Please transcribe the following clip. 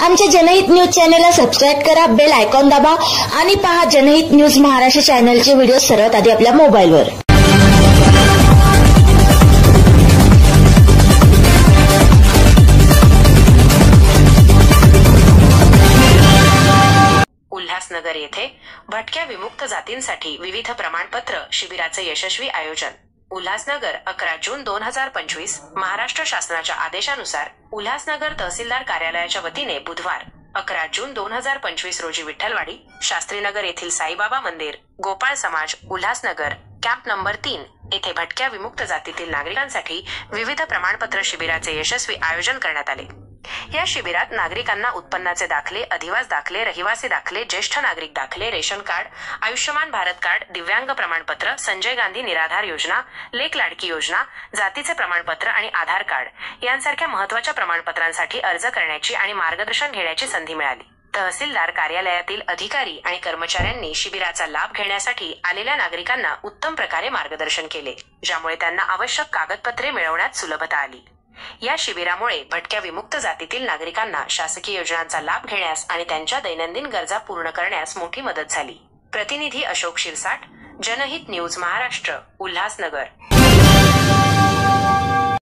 आमच्या जनहित न्यूज चॅनलला सबस्क्राईब करा, बेल आयकॉन दाबा आणि पहा जनहित न्यूज महाराष्ट्र चॅनलचे व्हिडिओ सर्वात आधी आपल्या मोबाईलवर। उल्हासनगर येथे भटक्या विमुक्त जातींसाठी विविध प्रमाणपत्र शिबिराचे यशस्वी आयोजन। उल्हासनगर 11 जून 2025 महाराष्ट्र शासनाच्या आदेशानुसार उल्हासनगर तहसीलदार कार्यालयाच्या वतीने बुधवार 11 जून 2025 रोजी विठ्ठलवाडी, शास्त्रीनगर येथील साईबाबा मंदिर, गोपाळ समाज, उल्हासनगर, कॅम्प नंबर 3 येथे भटक्या विमुक्त जातीतील नागरिकांसाठी विविध प्रमाणपत्र शिबिराचे यशस्वी आयोजन करण्यात आले। या शिबिरात नागरिकांना उत्पन्नाचे दाखले, अधिवास दाखले, रहिवासी दाखले, ज्येष्ठ नागरिक दाखले, ration card, Ayushman Bharat card, दिव्यांग प्रमाणपत्र, संजय गांधी निराधार योजना, लेक लाडकी योजना, जातीचे प्रमाणपत्र आणि आधार कार्ड यांसारख्या महत्त्वाच्या प्रमाणपत्रांसाठी अर्ज करण्याची आणि मार्गदर्शन घेण्याची संधी मिळाली। तहसीलदार कार्यालयातील अधिकारी आणि कर्मचाऱ्यांनी शिबिराचा लाभ घेण्यासाठी आलेल्या नागरिकांना उत्तम प्रकारे मार्गदर्शन केले, ज्यामुळे त्यांना आवश्यक कागदपत्रे मिळवण्यात सुलभता आली। या शिबिरामुळे भटक्या विमुक्त जातीतील नागरिकांना शासकीय योजनांचा लाभ घेण्यास आणि त्यांच्या दैनंदिन गरजा पूर्ण करण्यास मोठी मदत झाली। प्रतिनिधी अशोक शिरसाट, जनहित न्यूज महाराष्ट्र, उल्हासनगर।